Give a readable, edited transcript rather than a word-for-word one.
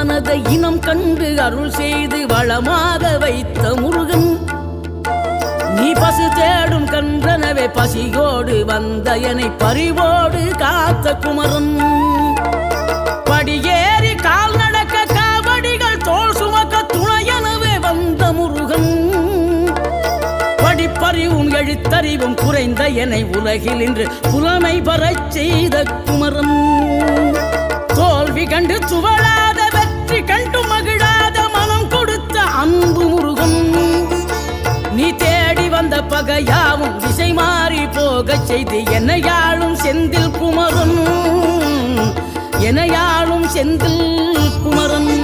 மனதை இனம் கண்டு அருள் செய்து வளமாக வைத்த முருகன், நீ பசு தேடும் கன்றனவே பசியோடு வந்த என்னை பறிவோடு காத்த குமரன், படியேறி கால் நடக்க காவடிகள் தோல் சுமக்க துணையனவே வந்த முருகன், படிப்பறிவும் எழுத்தறிவும் குறைந்த என்னை உலகில் இன்று புலமை பெறச் செய்த குமரன், தோல்வி கண்டு துவளாத வெற்றி கண்டு மகிழாத மனம் கொடுத்த அன்பு முருகன், நீ தேடி வந்த பகையாவும் திசை மாறி போகச் செய்து என்னையாளும் செந்தில் குமரன், என்னையாளும் செந்தில் குமரன்.